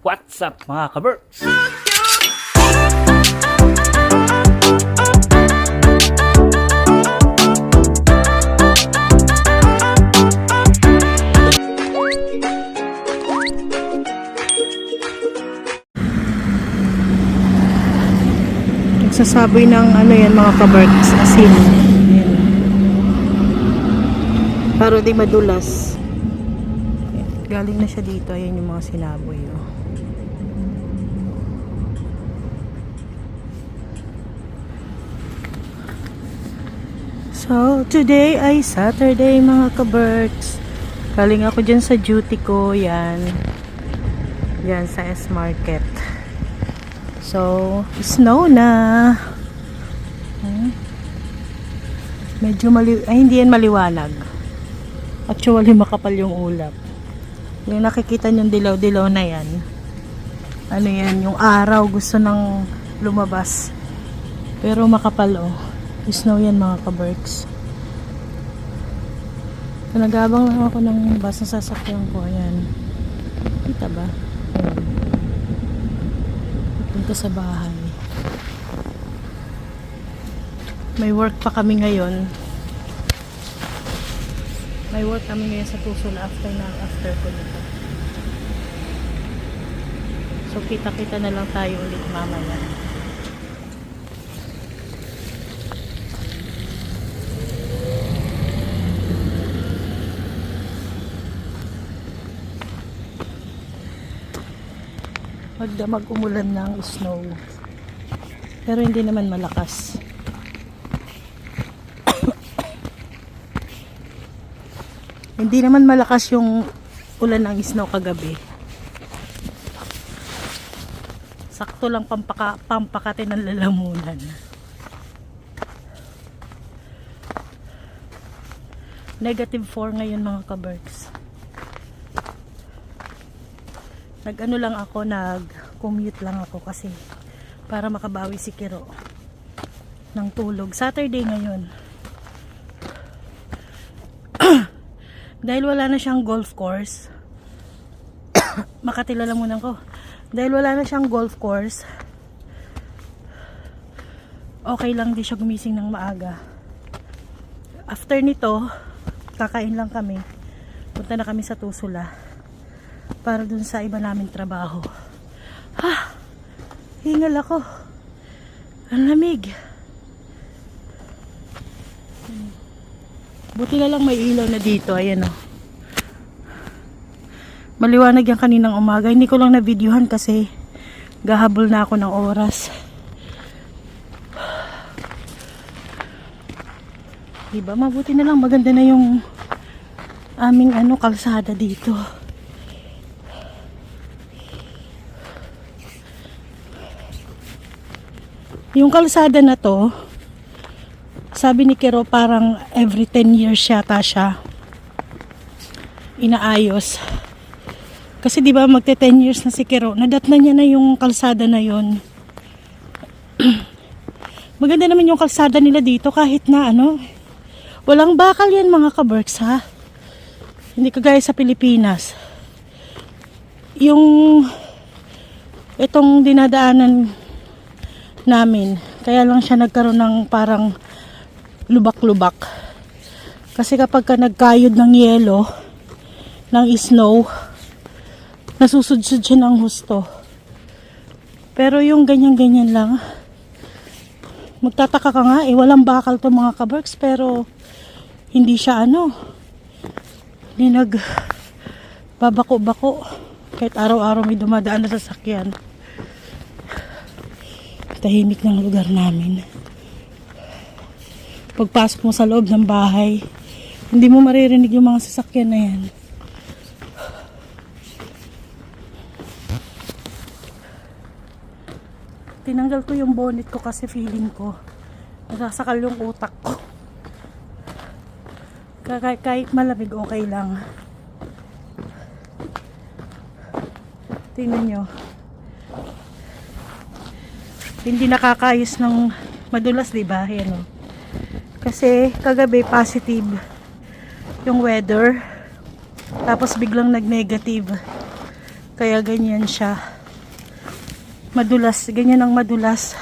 What's up mga kaberks? Nagsasaboy ng ano yan mga kaberks, asin. Ayan. Para di madulas. Galing na siya dito. Ayan yung mga sinaboy. Oh. So, today ay Saturday mga kaberks. Galing ako dyan sa duty ko. Yan. Yan sa S-Market. So, snow na. Medyo hindi yan maliwanag. Actually, makapal yung ulap. Yung nakikita nyo dilaw-dilaw na yan. Ano yan, yung araw gusto nang lumabas. Pero makapal oh. Snow yan mga kaberks. So, nag-abang lang ako ng bus na sasakyan ko. Ayan. Kita ba? Ayan. Punta sa bahay. May work pa kami ngayon. May work kami ngayon sa Tusul after ko nito. So kita-kita na lang tayo ulit mamaya. Magdamag umulan ng snow. Pero hindi naman malakas. Hindi naman malakas yung ulan ng snow kagabi. Sakto lang pampakate ng lalamunan. -4 ngayon mga kaberks. Nag-ano lang ako, nag-commute lang ako kasi para makabawi si Kiro ng tulog. Saturday ngayon. Dahil wala na siyang golf course. Makatilala muna ko. Dahil wala na siyang golf course, okay lang di siya gumising ng maaga. After nito, kakain lang kami. Punta na kami sa Tusula para dun sa iba naming trabaho. Ha! Hingal ako. Ang lamig. Buti na lang may ilaw na dito. Ayan o. Maliwanag yan kaninang umaga. Hindi ko lang na-videohan kasi gahabol na ako ng oras. Diba? Mabuti na lang. Maganda na yung aming kalsada dito. Yung kalsada na to, sabi ni Kiro parang every 10 years yata siya inaayos. Kasi di ba magte 10 years na si Kiro, nadatna niya na yung kalsada na yon. Maganda naman yung kalsada nila dito kahit na walang bakal yan mga kaberks ha. Hindi kagaya sa Pilipinas. Yung itong dinadaanan namin, kaya lang siya nagkaroon ng parang lubak-lubak. Kasi kapag ka nagkayod ng yelo, ng snow, nasusudsud siya ng husto. Pero yung ganyan-ganyan lang, magtataka ka nga, walang bakal to mga kaberks, pero hindi siya hindi nagbabako-bako. Kahit araw-araw may dumadaan na sasakyan. Tahimik ng lugar namin. Pagpasok mo sa loob ng bahay, hindi mo maririnig yung mga sasakyan na yan. Tinanggal ko yung bonnet ko kasi feeling ko nasasakal yung utak ko. Kahit malamig okay lang. Tingnan nyo. Hindi nakakayos ng madulas, diba? Yan o. Kasi kagabi positive yung weather. Tapos biglang nag-negative. Kaya ganyan siya. Madulas, ganyan ang madulas.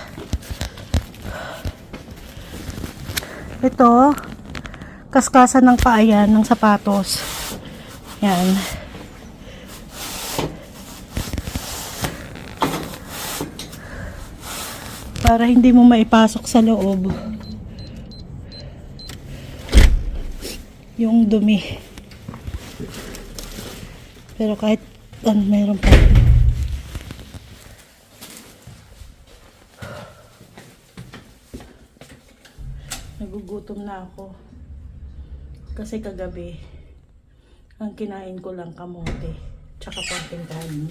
Ito, kaskasan ng paa yan, ng sapatos. Yan. Para hindi mo maipasok sa loob yung dumi. Pero kahit meron pa. Nagugutom na ako. Kasi kagabi, ang kinain ko lang kamote. Tsaka konting kanin.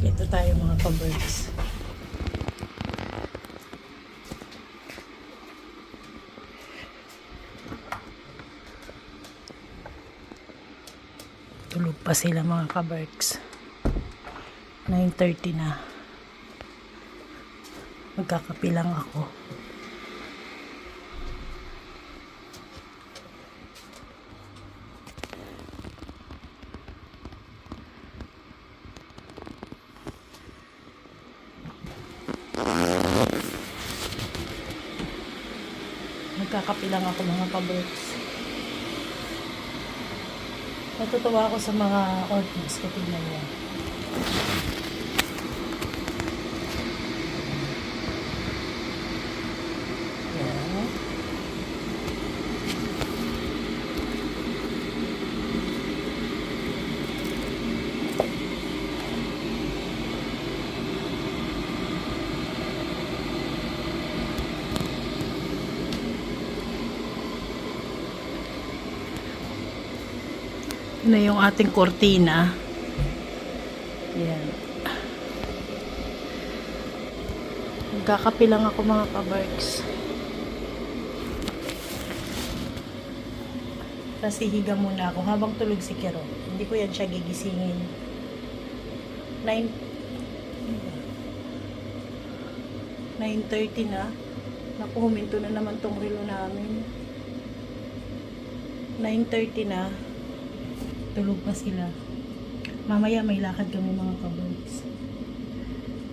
Ito tayo mga ka-birds. Tulog pa sila mga ka-birds. 9:30 na. Magkakape lang ako. Magkakape lang ako mga ka-birds. Natutuwa ako sa mga orchids ko, tingnan niya. Yan. Na yung ating kortina. Yan. Magkakape lang ako mga ka-barks. Kasi higa muna ako habang tulog si Kero. Hindi ko yan siya gigisingin. 9:30 na. Naku, huminto na naman tong relo namin. 9:30 na. Tulog pa sila. Mamaya may lakad kami mga ka-birds.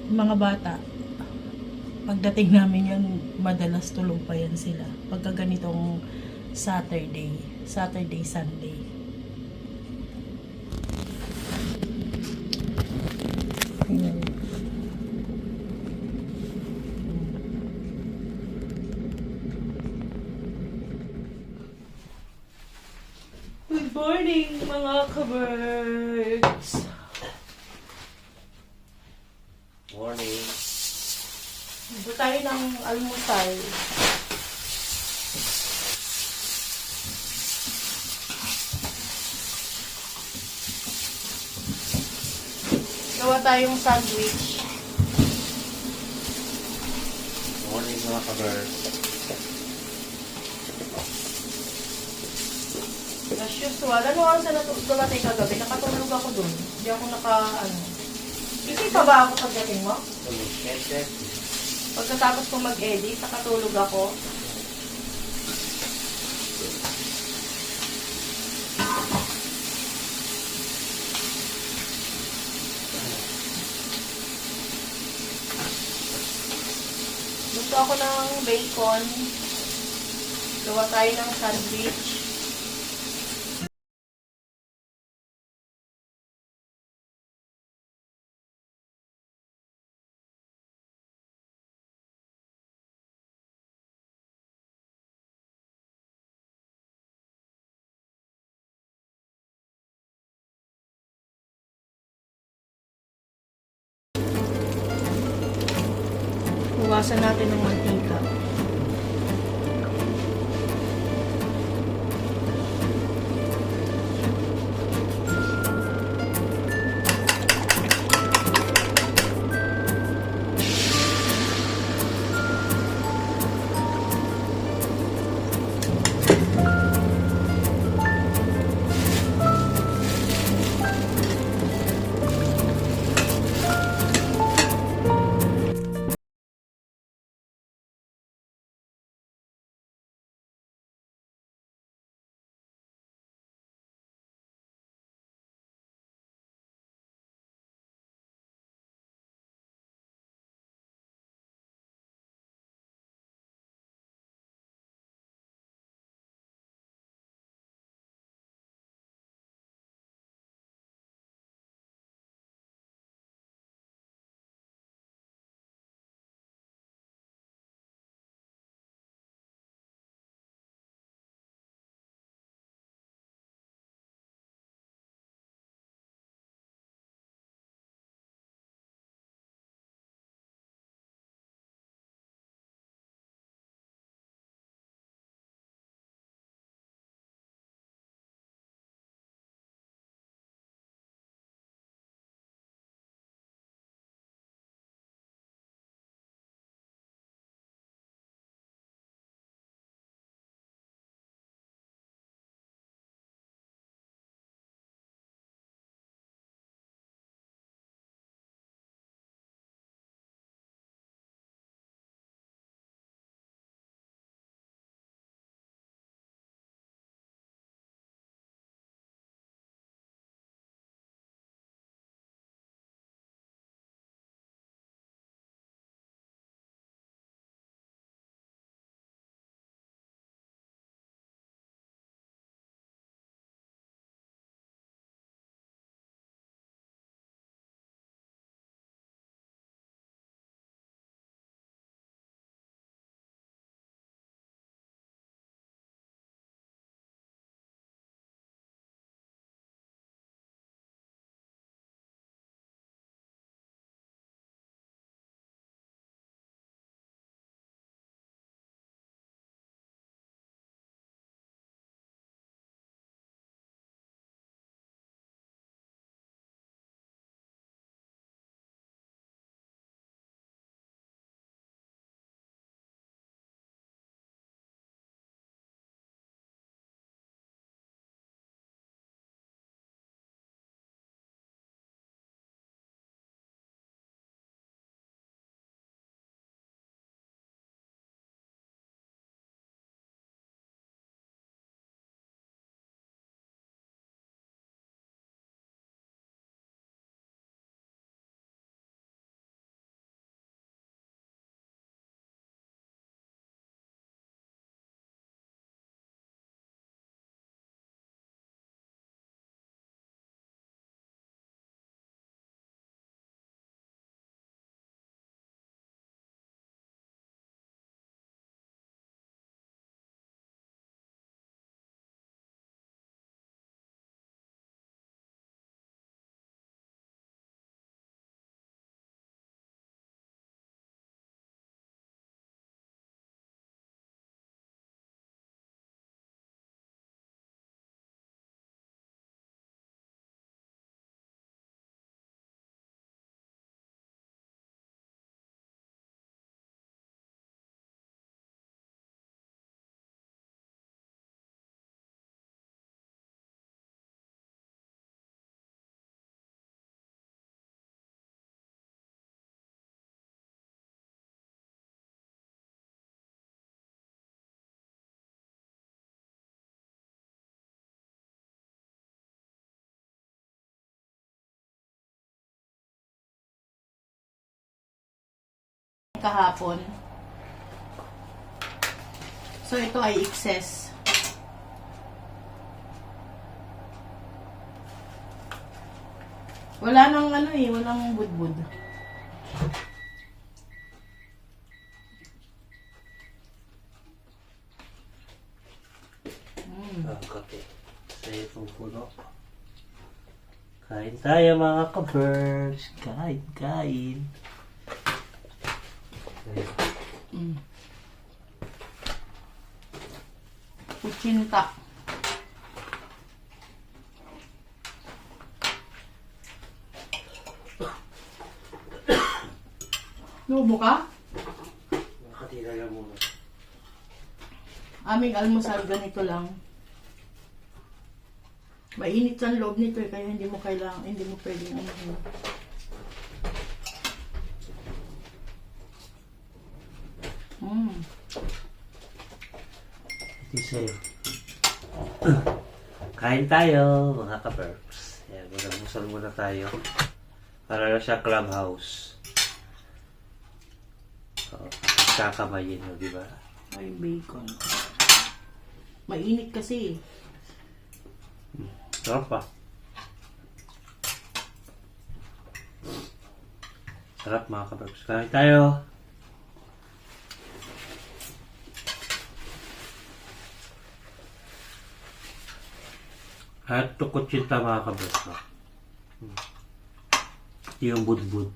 Mga bata, pagdating namin yan, madalas tulog pa yan sila. Pagka ganitong Saturday, Sunday. Ayan. Good morning mga ka-birds! Morning. Ito tayo ng almusal. Gawa tayong sandwich. Morning mga ka-birds. As usual, ano oras na dumating kagabi? Nakatulog ako dun. Hindi ako Isip pa ba ako pagdating mo? Pagkatapos ko mag-edit, nakatulog ako. Gusto ako ng bacon. Gawa tayo ng sandwich. Iwasan natin ng mantika. kahapon. So, ito ay excess. Wala nang ano eh, walang budbud. Ang kape. Sa itong puno. Kain tayo mga ka-birds. Kain, kain. Ayan. Kuchinta. Nubo ka? Nakatira lang muna. Aming almusal ganito lang. Mainit sa loob nito eh, kaya hindi mo pwedeng umahin. Ito sa'yo. Kain tayo mga ka-birds. Ayan, mag-almusal muna tayo. Para na siya clubhouse. Kakamayin mo, di ba? Ay, bacon. Mainit kasi. Sarap pa. Sarap mga kabarbs. Kain tayo. At tukotsinta mga kabarbs. Yung budbud.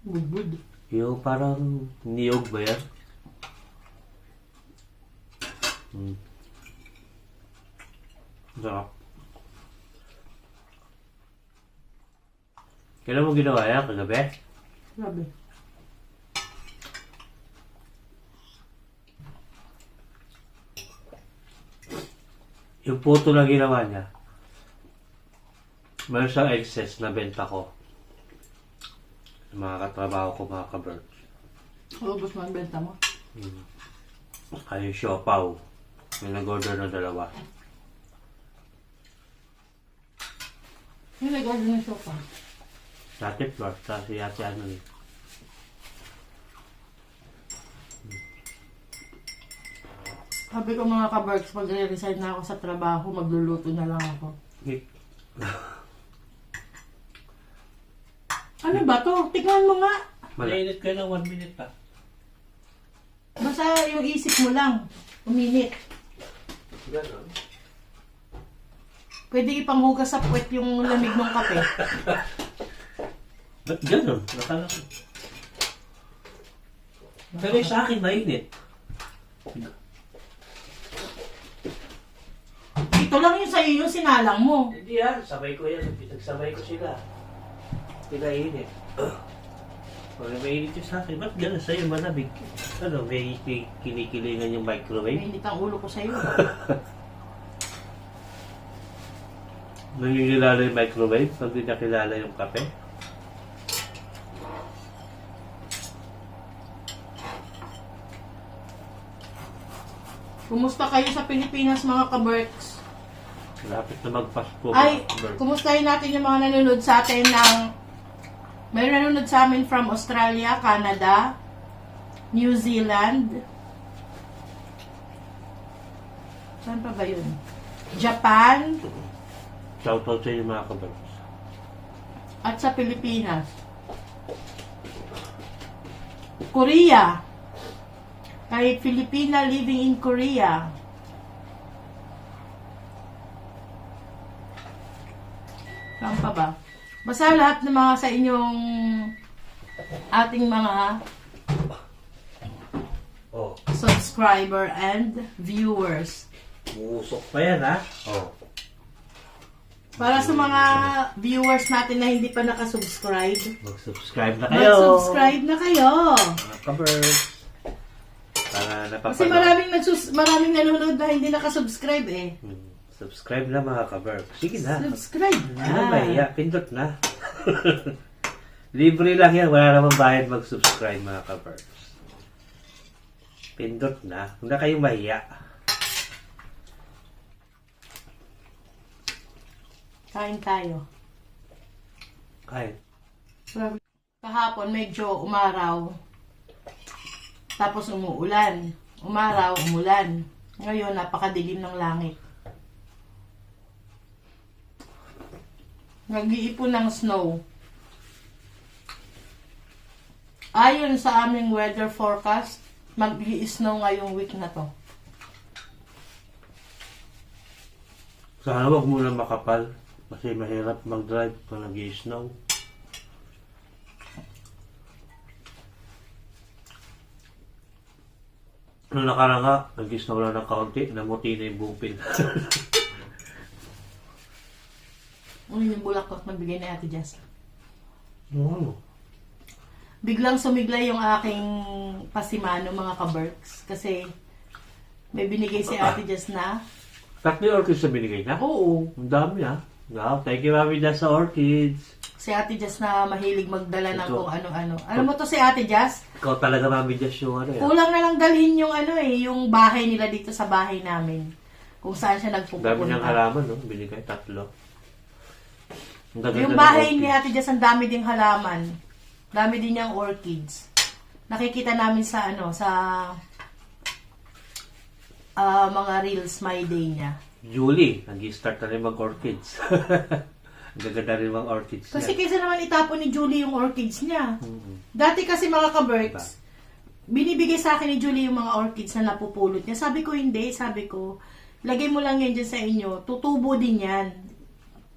Budbud. Yung parang niyog ba yan? Sarap. Kailan mo ginawa yan? Kagabi? Grabe. Yung puto na ginawa niya. Meron siyang excess na benta ko. Sa mga katrabaho ko, mga ka-birds. Ubus mo ang benta mo? Ay, siopaw. May nag-order na 2. Yung nag-order ng sopa. Dati floor, tapos yate ano eh. Sabi ko mga ka-works, pag resign na ako sa trabaho, magluluto na lang ako. Ano ba to? Tingnan mo nga. Mainit kayo ng 1 minute pa. Basta yung isip mo lang. Uminit. Ganon. Pwede ipanghugas sa puwet yung lamig ng kape. Ba't ganon? Nakala ko. Pero yung sa akin, mainit. Ito lang yung sa'yo yung sinalang mo. Hindi yan, sabay ko yan. Pinagsabay ko sila. Pinainit. Pag mainit yung sa akin, ba't gano'n sa'yo malamig? Ano, may kinikilingan yung microwave? Mainit ang ulo ko sa'yo. Nangingilala yung microwave pag di nakilala yung kape? Kumusta kayo sa Pilipinas mga ka-works? Lapit na magpasko. Ay, kumustahin natin yung mga nanonood sa atin ng... May nanonood sa amin from Australia, Canada, New Zealand. Saan pa ba yun? Japan, Shoutout sa inyo mga kabars. at sa Pilipinas. Korea. Kay Filipina living in Korea. Saan pa ba? Basta lahat ng mga sa inyong ating mga subscriber and viewers. Musok pa yan, ha? Para sa mga viewers natin na hindi pa nakasubscribe, Mag-subscribe na kayo. mag-subscribe na kayo. Mga kabars. Para napapanood. Kasi maraming nanonood na hindi nakasubscribe eh. Subscribe na mga kabars. Sige na. Subscribe Ano na. ba? Pindot na. Libre lang yan. Wala namang bayad mag-subscribe mga kabars. Pindot na. Huwag na kayong mahiya. Kain tayo. Kahit. Grabe. Kahapon medyo umaraw. Tapos umuulan. Umaraw, umulan. Ngayon, napakadilim ng langit. Nag-iipon ng snow. Ayon sa aming weather forecast, mag-i-snow ngayong week na to. Sana wag muna makapal. Kasi mahirap mag-drive kung nag-i-snow. Nung nakaranga, nag-i-snow lang ng kaunti. Namuti na yung buong pin. Yung bulaklak nagbigay ni Ate Jess. Oo. Biglang sumigla yung aking pasimano, mga ka-Berks. Kasi may binigay si Ate Jess na. Tatlo orchids na binigay na? Oo. Ang dami Wow, thank you Mami Jess sa orchids. Si Ate Jess na mahilig magdala ng Ito. kung ano-ano. Alam mo to si Ate Jess? Ikaw talaga Mami Jess yung Kulang na lang dalhin yung yung bahay nila dito sa bahay namin. Kung saan siya Dami niyang nagpupunta. halaman, no? Binigay tatlo. Ang gaganda Yung ng bahay orchids. ni Ate Jess, ang dami ding halaman. Dami din niyang orchids. Nakikita namin sa mga reels my day niya. Julie, nag-i-start na rin mag-orchids. Ang gaganda rin mga orchids Kasi niya. kaysa naman itapon ni Julie yung orchids niya. Mhm. Dati kasi mga ka-Berks, binibigay sa akin ni Julie yung mga orchids na napupulot niya. Sabi ko hindi, sabi ko, lagay mo lang yan dyan sa inyo, tutubo din yan.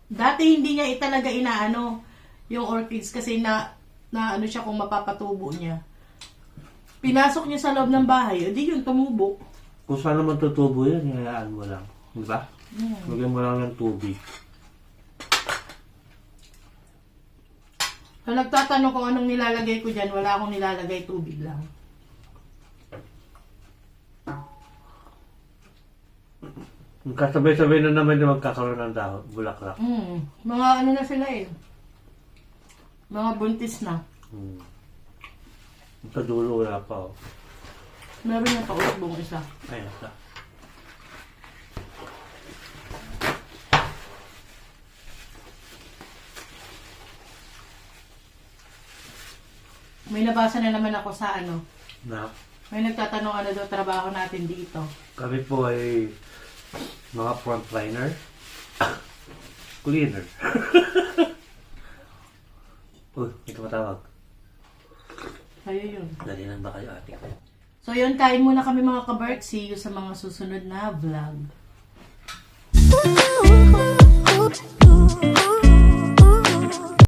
Dati hindi niya talaga inaano yung orchids kasi na ano siya kung mapapatubo niya. Pinasok niya sa loob ng bahay, di yun tumubo. Kung saan naman tutubo yan, hayaan mo lang. Diba? Lagyan mo lang ng tubig. So, nagtatanong kung anong nilalagay ko dyan, wala akong nilalagay, tubig lang. Kasabay-sabay na naman yung magkakaroon ng dahon, bulaklak. Mga ano na sila mga buntis na. Sa dulo wala pa. Meron na pausbong isa. Ayan, ito. May nabasa na naman ako sa Na, may nagtatanong ano daw trabaho natin dito. kami po ay mga frontliner. Cleaner. Uy, may tumatawag. Kayo yun. Dali lang ba kayo ate? So yun, kain muna kami mga ka-Bert. See you sa mga susunod na vlog. Ooh, ooh, ooh, ooh.